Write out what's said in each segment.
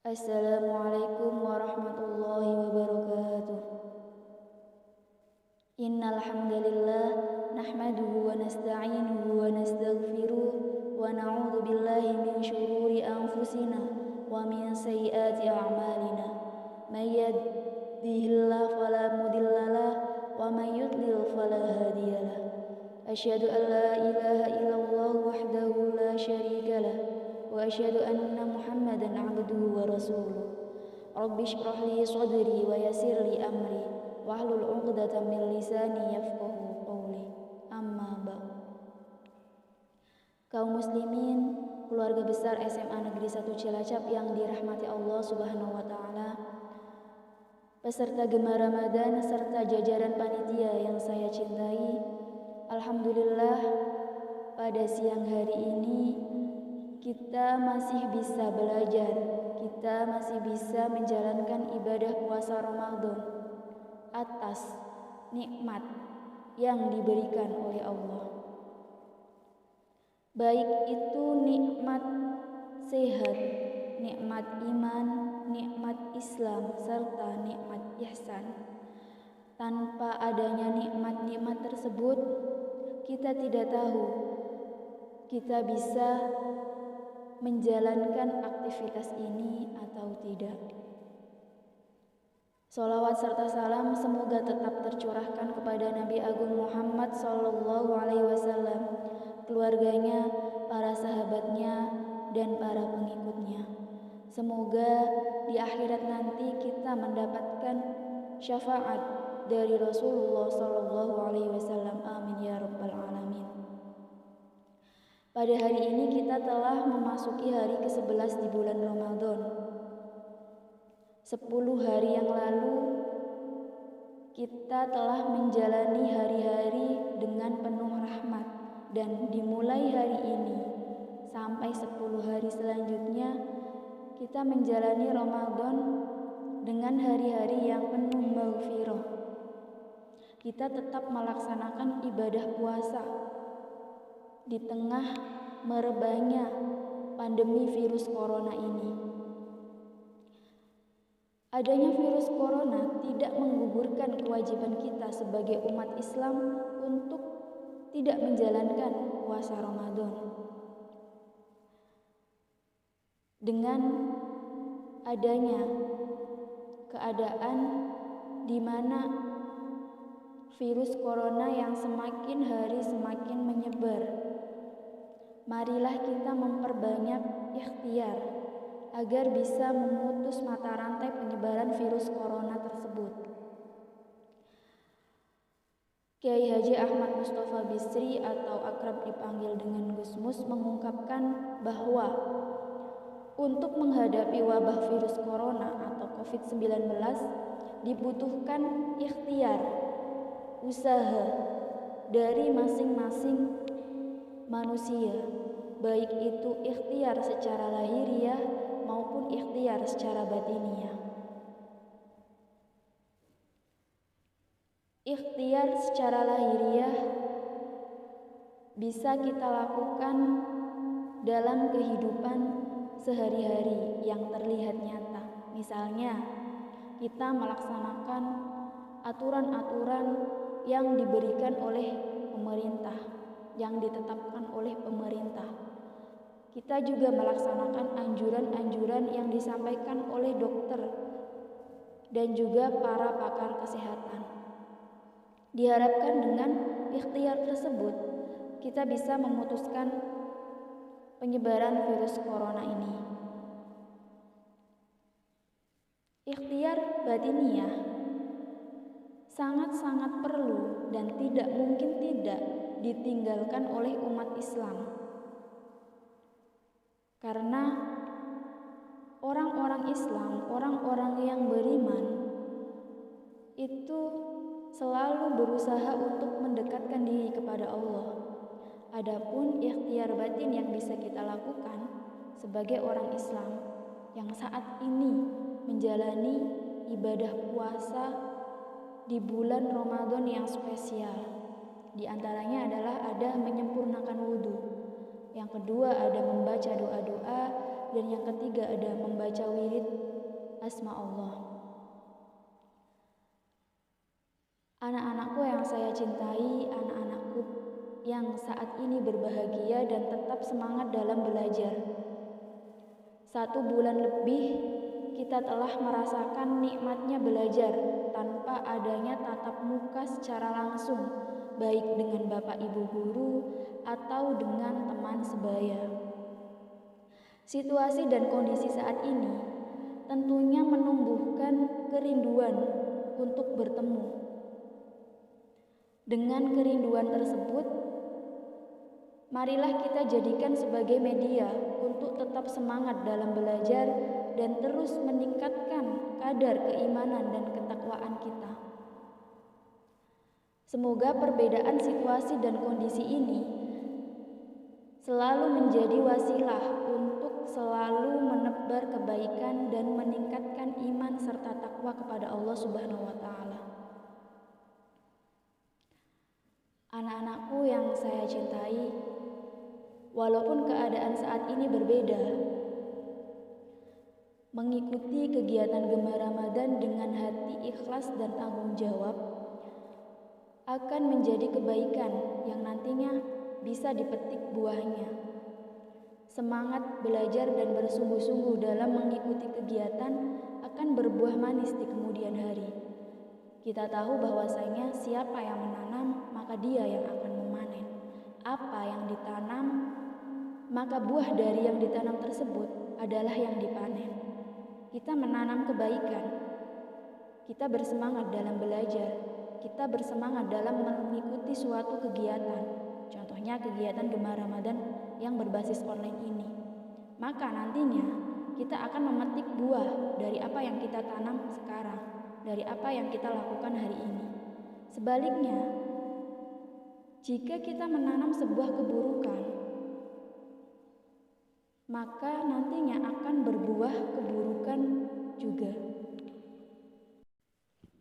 Assalamualaikum warahmatullahi wabarakatuh. Innal hamdalillah nahmaduhu wa nasta'inuhu wa nastaghfiruh wa na'udzu billahi min shururi anfusina wa min sayyiati a'malina. May yahdihillahu fala mudhillalah wa may yudlil fala hadiyalah. Asyhadu an la ilaha illallah wahdahu la syarikalah wa asyhadu anna Muhammadan 'abduhu wa rasuluh. Rabbi shrah li sadri wa yassir li amri wahlul 'uqdatam min lisani yafqahu qawli. Amma ba'd. Kaum muslimin, keluarga besar SMA Negeri 1 Cilacap yang dirahmati Allah Subhanahu wa taala, peserta Gema Ramadan serta jajaran panitia yang saya cintai, alhamdulillah pada siang hari ini kita masih bisa belajar, kita masih bisa menjalankan ibadah puasa Ramadan atas nikmat yang diberikan oleh Allah. Baik itu nikmat sehat, nikmat iman, nikmat Islam, serta nikmat ihsan. Tanpa adanya nikmat-nikmat tersebut, kita tidak tahu kita bisa menjalankan aktivitas ini atau tidak. Sholawat serta salam semoga tetap tercurahkan kepada Nabi Agung Muhammad SAW, keluarganya, para sahabatnya, dan para pengikutnya. Semoga di akhirat nanti kita mendapatkan syafaat dari Rasulullah SAW. Amin ya rabbal alamin. Pada hari ini kita telah memasuki hari ke-11 di bulan Ramadan. 10 hari yang lalu kita telah menjalani hari-hari dengan penuh rahmat, dan dimulai hari ini sampai 10 hari selanjutnya kita menjalani Ramadan dengan hari-hari yang penuh maghfirah. Kita tetap melaksanakan ibadah puasa di tengah merebaknya pandemi virus corona ini. Adanya virus corona tidak menggugurkan kewajiban kita sebagai umat Islam untuk tidak menjalankan puasa Ramadan. Dengan adanya keadaan di mana virus corona yang semakin hari semakin menyebar, marilah kita memperbanyak ikhtiar agar bisa memutus mata rantai penyebaran virus corona tersebut. Kiai Haji Ahmad Mustafa Bisri atau akrab dipanggil dengan Gus Mus mengungkapkan bahwa untuk menghadapi wabah virus corona atau COVID-19 dibutuhkan ikhtiar, usaha dari masing-masing manusia, baik itu ikhtiar secara lahiriah maupun ikhtiar secara batiniah. Ikhtiar secara lahiriah bisa kita lakukan dalam kehidupan sehari-hari yang terlihat nyata. Misalnya, kita melaksanakan aturan-aturan yang diberikan oleh pemerintah, yang ditetapkan oleh pemerintah. Kita juga melaksanakan anjuran-anjuran yang disampaikan oleh dokter dan juga para pakar kesehatan. Diharapkan dengan ikhtiar tersebut, kita bisa memutuskan penyebaran virus corona ini. Ikhtiar batiniah sangat-sangat perlu dan tidak mungkin tidak ditinggalkan oleh umat Islam. Karena orang-orang Islam, orang-orang yang beriman itu selalu berusaha untuk mendekatkan diri kepada Allah. Adapun ikhtiar batin yang bisa kita lakukan sebagai orang Islam yang saat ini menjalani ibadah puasa di bulan Ramadan yang spesial. Di antaranya adalah ada menyempurnakan wudhu. Yang kedua ada membaca doa-doa dan yang ketiga ada membaca wirid asma Allah. Anak-anakku yang saya cintai, anak-anakku yang saat ini berbahagia dan tetap semangat dalam belajar. 1 bulan lebih kita telah merasakan nikmatnya belajar tanpa adanya tatap muka secara langsung, baik dengan Bapak Ibu guru atau dengan teman sebaya. Situasi dan kondisi saat ini tentunya menumbuhkan kerinduan untuk bertemu. Dengan kerinduan tersebut, marilah kita jadikan sebagai media untuk tetap semangat dalam belajar dan terus meningkatkan kadar keimanan dan ketakwaan kita. Semoga perbedaan situasi dan kondisi ini selalu menjadi wasilah untuk selalu menebar kebaikan dan meningkatkan iman serta takwa kepada Allah Subhanahu wa Ta'ala. Anak-anakku yang saya cintai, walaupun keadaan saat ini berbeda, mengikuti kegiatan Gema Ramadan dengan hati ikhlas dan tanggung jawab akan menjadi kebaikan yang nantinya bisa dipetik buahnya. Semangat belajar dan bersungguh-sungguh dalam mengikuti kegiatan akan berbuah manis di kemudian hari. Kita tahu bahwasanya siapa yang menanam, maka dia yang akan memanen. Apa yang ditanam, maka buah dari yang ditanam tersebut adalah yang dipanen. Kita menanam kebaikan, kita bersemangat dalam belajar, kita bersemangat dalam mengikuti suatu kegiatan. Contohnya kegiatan Gema Ramadan yang berbasis online ini. Maka nantinya kita akan memetik buah dari apa yang kita tanam sekarang, dari apa yang kita lakukan hari ini. Sebaliknya, jika kita menanam sebuah keburukan, maka nantinya akan berbuah keburukan juga.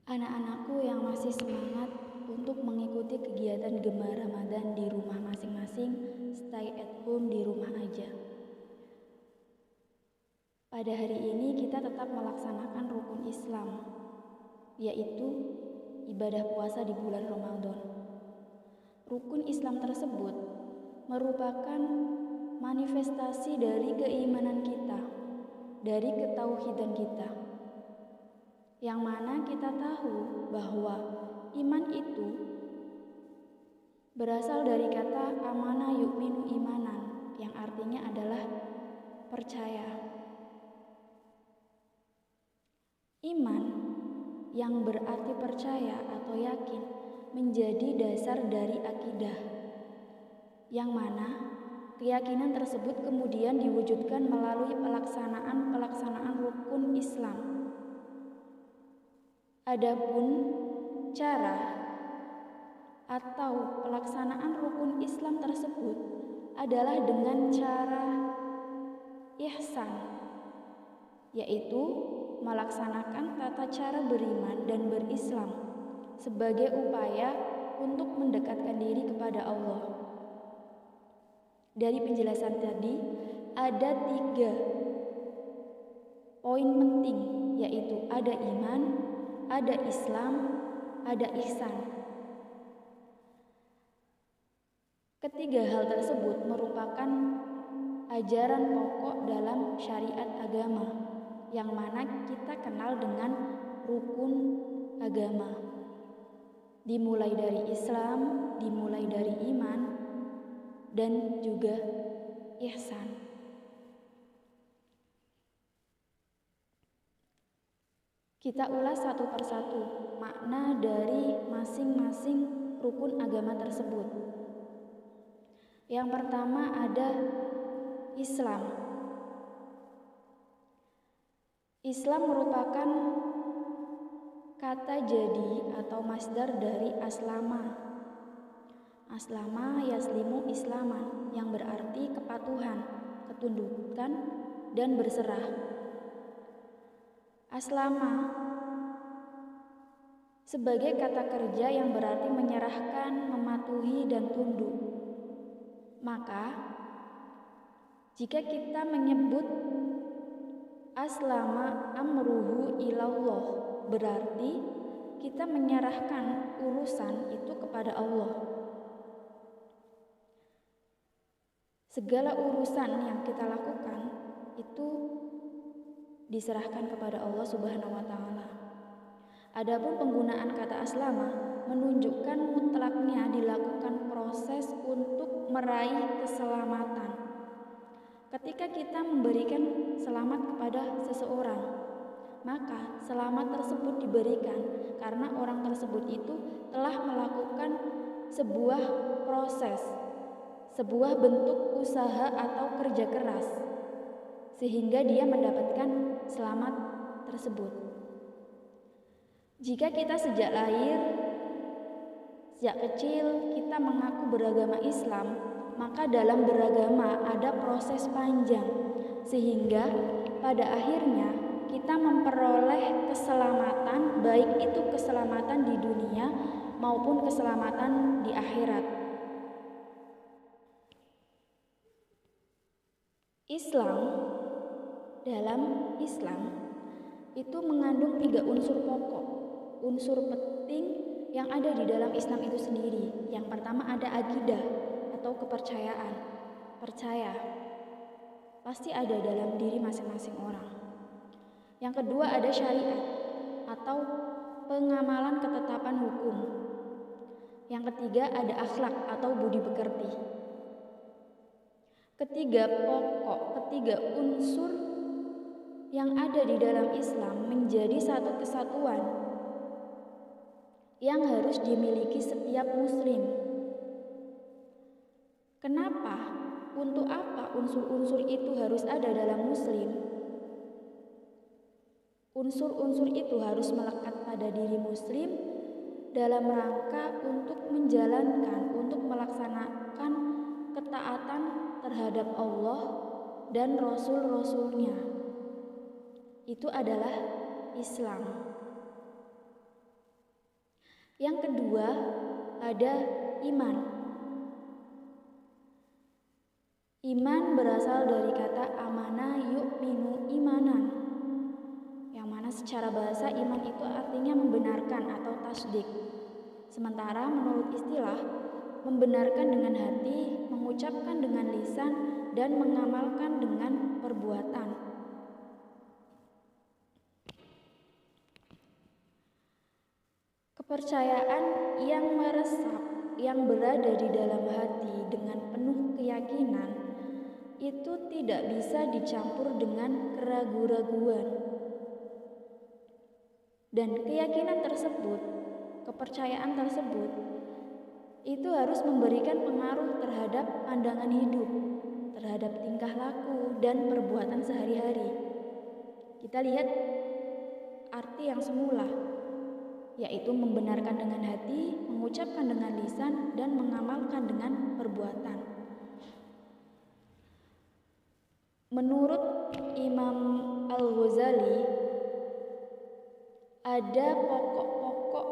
Anak-anakku yang masih semangat untuk mengikuti kegiatan Gema Ramadan di rumah masing-masing, stay at home di rumah aja. Pada hari ini kita tetap melaksanakan rukun Islam, yaitu ibadah puasa di bulan Ramadan. Rukun Islam tersebut merupakan manifestasi dari keimanan kita, dari ketauhidan kita, yang mana kita tahu bahwa iman itu berasal dari kata amana yu'minu imanan, yang artinya adalah percaya. Iman yang berarti percaya atau yakin menjadi dasar dari akidah, yang mana keyakinan tersebut kemudian diwujudkan melalui pelaksanaan rukun Islam. Adapun cara atau pelaksanaan rukun Islam tersebut adalah dengan cara ihsan, yaitu melaksanakan tata cara beriman dan berislam sebagai upaya untuk mendekatkan diri kepada Allah. Dari penjelasan tadi, ada 3 poin penting, yaitu ada iman, ada Islam, ada ihsan. Ketiga hal tersebut merupakan ajaran pokok dalam syariat agama, yang mana kita kenal dengan rukun agama. Dimulai dari Islam, dimulai dari iman, dan juga ihsan. Kita ulas satu persatu makna dari masing-masing rukun agama tersebut. Yang pertama ada Islam. Islam merupakan kata jadi atau masdar dari aslama. Aslama yaslimu islaman, yang berarti kepatuhan, ketundukan, dan berserah. Aslama sebagai kata kerja yang berarti menyerahkan, mematuhi, dan tunduk. Maka, jika kita menyebut aslama amruhu ilallah, berarti kita menyerahkan urusan itu kepada Allah. Segala urusan yang kita lakukan itu diserahkan kepada Allah Subhanahu wa taala. Adapun penggunaan kata aslama menunjukkan mutlaknya dilakukan proses untuk meraih keselamatan. Ketika kita memberikan selamat kepada seseorang, maka selamat tersebut diberikan karena orang tersebut itu telah melakukan sebuah proses, sebuah bentuk usaha atau kerja keras, sehingga dia mendapatkan selamat tersebut. Jika kita sejak kecil kita mengaku beragama Islam, maka dalam beragama ada proses panjang, sehingga pada akhirnya kita memperoleh keselamatan, baik itu keselamatan di dunia maupun keselamatan di akhirat. Dalam Islam itu mengandung 3 unsur pokok, unsur penting yang ada di dalam Islam itu sendiri. Yang pertama ada akidah atau kepercayaan, percaya pasti ada dalam diri masing-masing orang. Yang kedua ada syariat atau pengamalan ketetapan hukum. Yang ketiga ada akhlak atau budi pekerti. Ketiga unsur yang ada di dalam Islam menjadi satu kesatuan yang harus dimiliki setiap muslim. Kenapa? Untuk apa unsur-unsur itu harus ada dalam muslim? Unsur-unsur itu harus melekat pada diri muslim dalam rangka untuk menjalankan, untuk melaksanakan ketaatan terhadap Allah dan Rasul-Rasulnya. Itu adalah Islam. Yang kedua ada iman. Iman berasal dari kata amana yu'minu imanan, yang mana secara bahasa iman itu artinya membenarkan atau tasdik. Sementara menurut istilah, membenarkan dengan hati, mengucapkan dengan lisan, dan mengamalkan dengan perbuatan. Kepercayaan yang meresap, yang berada di dalam hati dengan penuh keyakinan, itu tidak bisa dicampur dengan keraguan-raguan. Dan keyakinan tersebut, kepercayaan tersebut, itu harus memberikan pengaruh terhadap pandangan hidup, terhadap tingkah laku dan perbuatan sehari-hari. Kita lihat arti yang semula, yaitu membenarkan dengan hati, mengucapkan dengan lisan, dan mengamalkan dengan perbuatan. Menurut Imam Al-Ghazali, ada pokok-pokok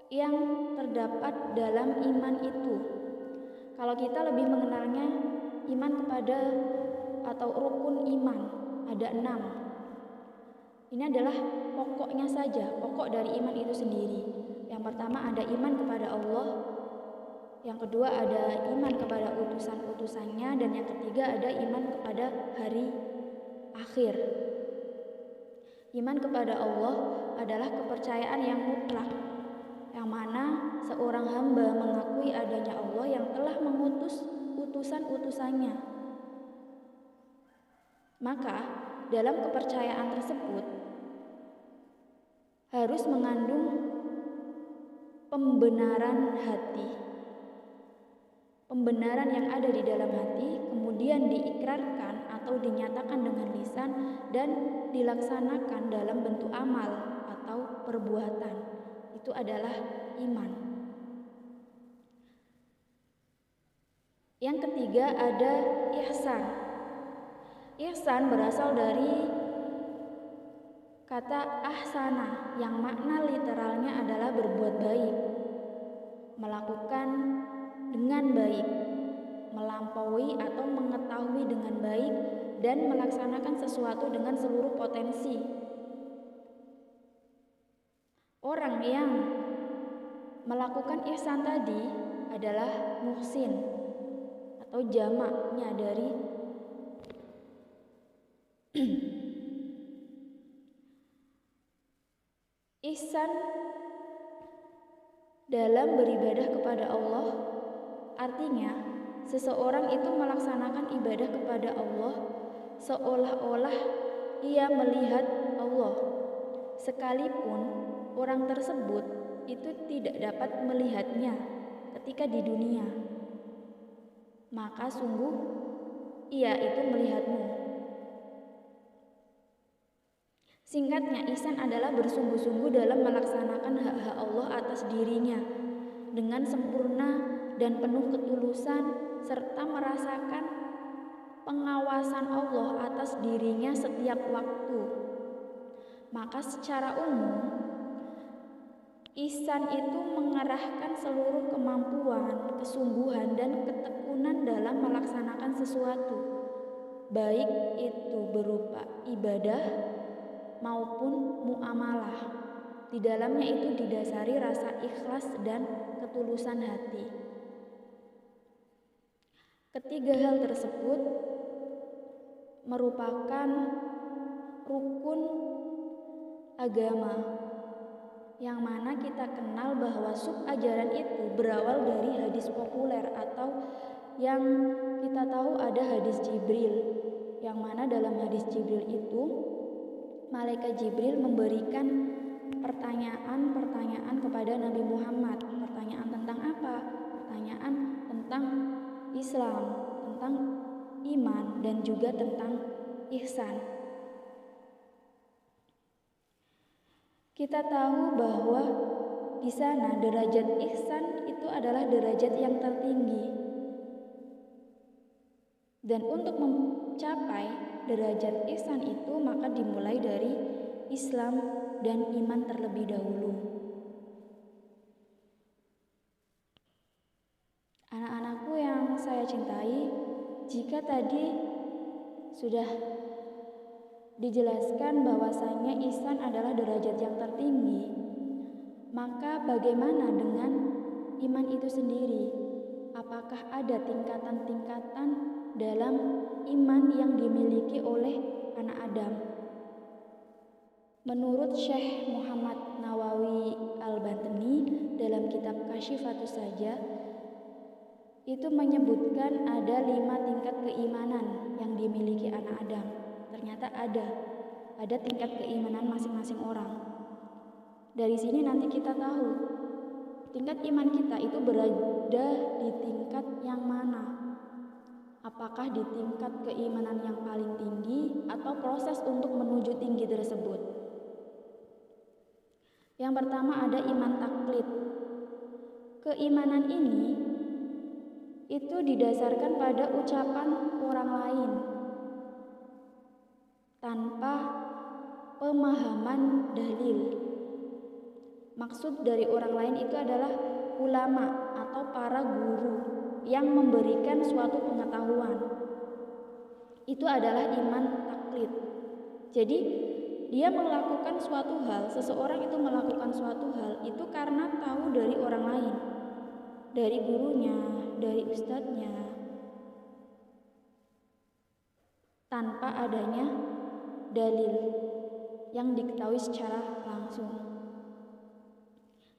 yang terdapat dalam iman itu. Kalau kita lebih mengenalnya, iman kepada atau rukun iman ada 6. Ini adalah pokoknya saja, pokok dari iman itu sendiri. Yang pertama ada iman kepada Allah, yang kedua ada iman kepada utusan-utusannya, dan yang ketiga ada iman kepada hari akhir. Iman kepada Allah adalah kepercayaan yang mutlak, yang mana seorang hamba mengakui adanya Allah yang telah mengutus utusan-utusannya. Maka dalam kepercayaan tersebut harus mengandung pembenaran hati. Pembenaran yang ada di dalam hati kemudian diikrarkan atau dinyatakan dengan lisan dan dilaksanakan dalam bentuk amal atau perbuatan. Itu adalah iman. Yang ketiga ada ihsan. Ihsan berasal dari kata ahsana yang makna literalnya adalah berbuat baik, melakukan dengan baik, melampaui atau mengetahui dengan baik dan melaksanakan sesuatu dengan seluruh potensi. Orang yang melakukan ihsan tadi adalah muhsin atau jamaknya dari ihsan dalam beribadah kepada Allah. Artinya, seseorang itu melaksanakan ibadah kepada Allah seolah-olah ia melihat Allah, sekalipun orang tersebut itu tidak dapat melihatnya ketika di dunia. Maka sungguh ia itu melihatmu. Singkatnya, ihsan adalah bersungguh-sungguh dalam melaksanakan hak-hak Allah atas dirinya dengan sempurna dan penuh ketulusan, serta merasakan pengawasan Allah atas dirinya setiap waktu. Maka secara umum, ihsan itu mengerahkan seluruh kemampuan, kesungguhan, dan ketekunan dalam melaksanakan sesuatu, baik itu berupa ibadah maupun muamalah. Di dalamnya itu didasari rasa ikhlas dan ketulusan hati. Ketiga hal tersebut merupakan rukun agama, yang mana kita kenal bahwa sub-ajaran itu berawal dari hadis populer atau yang kita tahu ada hadis Jibril, yang mana dalam hadis Jibril itu Malaikat Jibril memberikan pertanyaan-pertanyaan kepada Nabi Muhammad. Pertanyaan tentang apa? Pertanyaan tentang Islam, tentang iman, dan juga tentang ihsan. Kita tahu bahwa di sana derajat ihsan itu adalah derajat yang tertinggi. Dan untuk mencapai derajat ihsan itu maka dimulai dari Islam dan iman terlebih dahulu. Anak-anakku yang saya cintai, jika tadi sudah dijelaskan bahwasanya ihsan adalah derajat yang tertinggi, maka bagaimana dengan iman itu sendiri? Apakah ada tingkatan-tingkatan dalam iman yang dimiliki oleh anak Adam? Menurut Syekh Muhammad Nawawi Al-Bantani dalam kitab Kasyifatus Saja, itu menyebutkan ada 5 tingkat keimanan yang dimiliki anak Adam. Ternyata ada tingkat keimanan masing-masing orang. Dari sini nanti kita tahu tingkat iman kita itu berada di tingkat yang mana. Apakah di tingkat keimanan yang paling tinggi atau proses untuk menuju tinggi tersebut? Yang pertama ada iman taklid. Keimanan ini itu didasarkan pada ucapan orang lain tanpa pemahaman dalil. Maksud dari orang lain itu adalah ulama atau para guru yang memberikan suatu pengetahuan. Itu adalah iman taklid. Jadi dia melakukan suatu hal, seseorang itu melakukan suatu hal itu karena tahu dari orang lain, dari gurunya, dari ustadznya, tanpa adanya dalil yang diketahui secara langsung.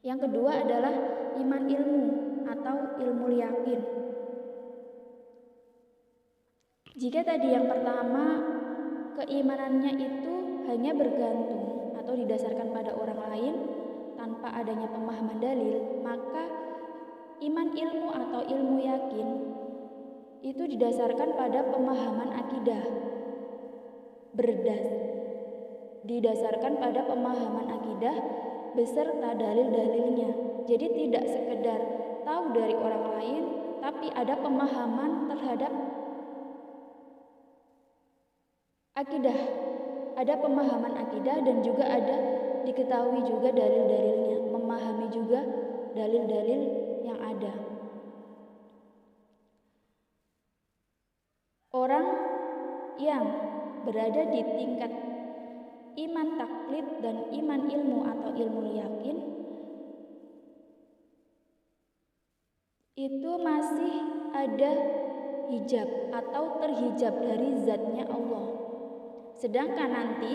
Yang kedua adalah iman ilmu atau ilmu yakin. Jika tadi yang pertama keimanannya itu hanya bergantung atau didasarkan pada orang lain tanpa adanya pemahaman dalil, maka iman ilmu atau ilmu yakin itu didasarkan pada pemahaman akidah, didasarkan pada pemahaman akidah beserta dalil-dalilnya. Jadi tidak sekedar tahu dari orang lain, tapi ada pemahaman terhadap akidah, ada pemahaman akidah dan juga ada diketahui juga dalil-dalilnya, memahami juga dalil-dalil yang ada. Orang yang berada di tingkat iman taklid dan iman ilmu atau ilmu yakin itu masih ada hijab atau terhijab dari zatnya Allah. Sedangkan nanti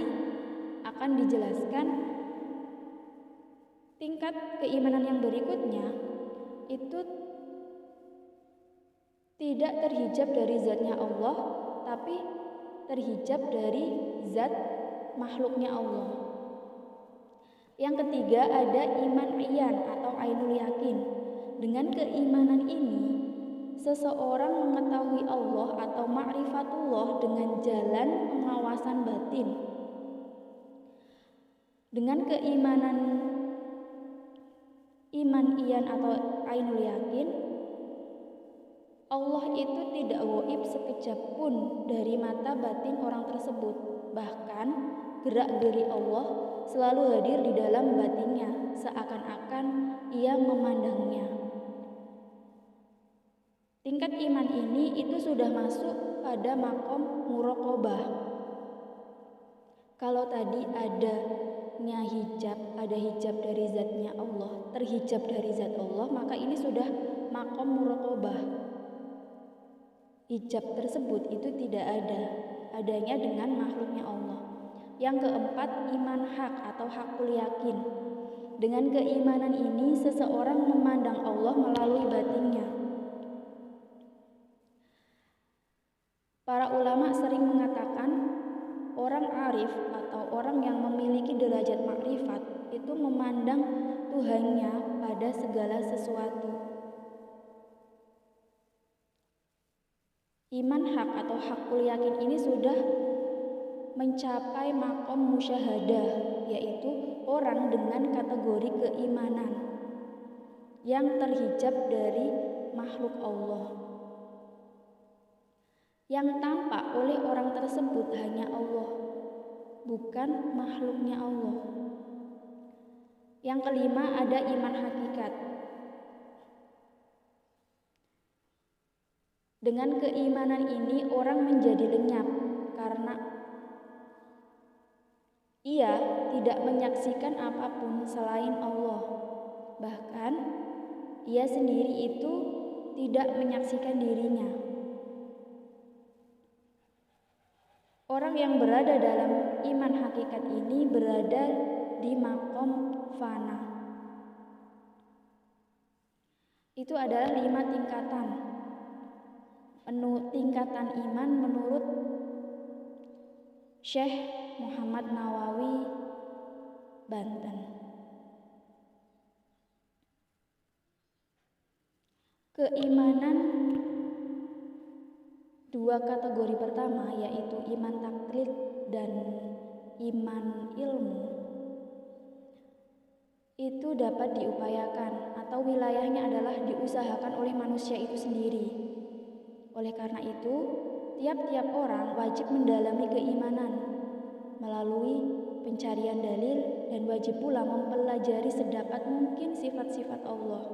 akan dijelaskan tingkat keimanan yang berikutnya itu tidak terhijab dari zatnya Allah, tapi terhijab dari zat makhluknya Allah. Yang ketiga ada iman iyan atau ainul yakin. Dengan keimanan ini, seseorang mengetahui Allah atau ma'rifatullah dengan jalan pengawasan batin. Dengan keimanan iman iyan atau ainul yakin, Allah itu tidak gaib sekejap pun dari mata batin orang tersebut. Bahkan gerak-geri Allah selalu hadir di dalam batinnya, seakan-akan ia memandangnya. Tingkat iman ini itu sudah masuk pada makom muraqabah. Kalau tadi adanya hijab, ada hijab dari zatnya Allah, terhijab dari zat Allah, maka ini sudah makom muraqabah. Hijab tersebut itu tidak ada, adanya dengan makhluknya Allah. Yang keempat, iman hak atau hakul yakin. Dengan keimanan ini, seseorang memandang Allah melalui batinnya. Para ulama sering mengatakan orang arif atau orang yang memiliki derajat makrifat itu memandang Tuhannya pada segala sesuatu. Iman hak atau hakul yakin ini sudah mencapai makom musyahadah, yaitu orang dengan kategori keimanan yang terhijab dari makhluk Allah. Yang tampak oleh orang tersebut hanya Allah, bukan makhluknya Allah. Yang kelima ada iman hakikat. Dengan keimanan ini orang menjadi lenyap karena ia tidak menyaksikan apapun selain Allah. Bahkan ia sendiri itu tidak menyaksikan dirinya. Orang yang berada dalam iman hakikat ini berada di makom fana. Itu adalah 5 tingkatan. Tingkatan iman menurut Syekh Muhammad Nawawi, Banten. Keimanan 2 kategori pertama yaitu iman taklid dan iman ilmu itu dapat diupayakan atau wilayahnya adalah diusahakan oleh manusia itu sendiri. Oleh karena itu, tiap-tiap orang wajib mendalami keimanan melalui pencarian dalil dan wajib pula mempelajari sedapat mungkin sifat-sifat Allah.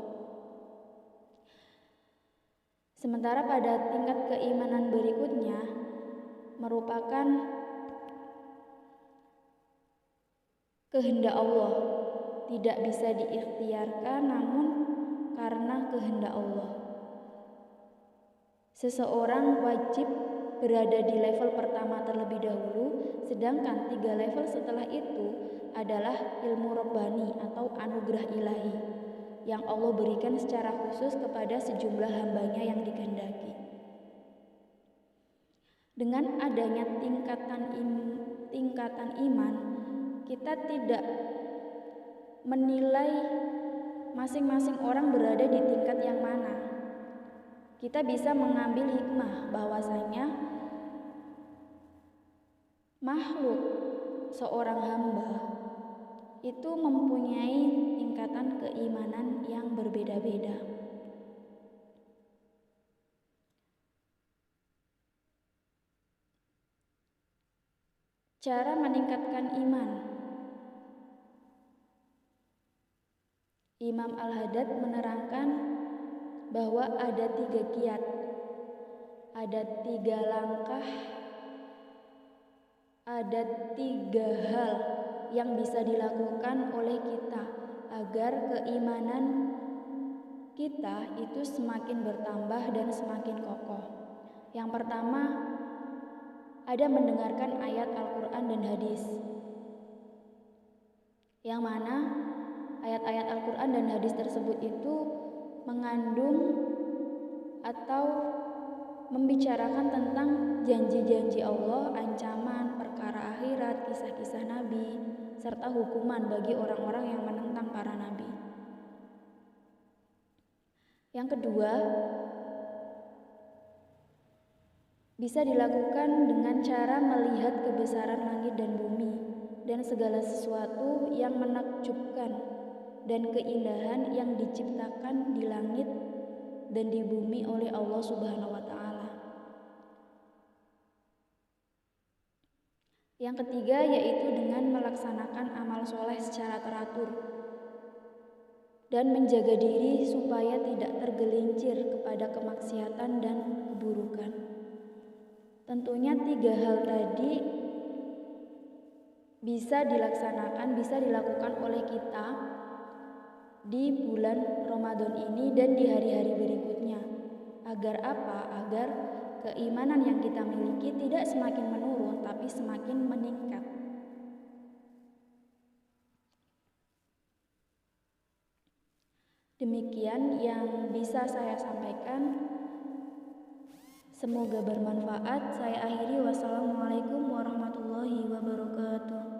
Sementara pada tingkat keimanan berikutnya merupakan kehendak Allah, tidak bisa diikhtiarkan namun karena kehendak Allah. Seseorang wajib berada di level pertama terlebih dahulu, sedangkan 3 level setelah itu adalah ilmu Rabbani atau anugerah ilahi yang Allah berikan secara khusus kepada sejumlah hambanya yang dikehendaki. Dengan adanya tingkatan iman, kita tidak menilai masing-masing orang berada di tingkat yang mana. Kita bisa mengambil hikmah bahwasanya makhluk seorang hamba itu mempunyai tingkatan keimanan yang berbeda-beda. Cara meningkatkan iman. Imam Al-Haddad menerangkan bahwa ada 3 kiat, ada 3 langkah Ada 3 hal yang bisa dilakukan oleh kita agar keimanan kita itu semakin bertambah dan semakin kokoh. Yang pertama, ada mendengarkan ayat Al-Quran dan hadis, yang mana ayat-ayat Al-Quran dan hadis tersebut itu mengandung atau membicarakan tentang janji-janji Allah, ancaman, perkara akhirat, kisah-kisah Nabi, serta hukuman bagi orang-orang yang menentang para Nabi. Yang kedua, bisa dilakukan dengan cara melihat kebesaran langit dan bumi dan segala sesuatu yang menakjubkan dan keindahan yang diciptakan di langit dan di bumi oleh Allah Subhanahu wa Ta'ala. Yang ketiga yaitu dengan melaksanakan amal soleh secara teratur dan menjaga diri supaya tidak tergelincir kepada kemaksiatan dan keburukan. Tentunya 3 hal tadi bisa dilakukan oleh kita di bulan Ramadan ini dan di hari-hari berikutnya. Agar apa? Agar keimanan yang kita miliki tidak semakin menurun tapi semakin meningkat. Demikian yang bisa saya sampaikan. Semoga bermanfaat. Saya akhiri. Wassalamualaikum warahmatullahi wabarakatuh.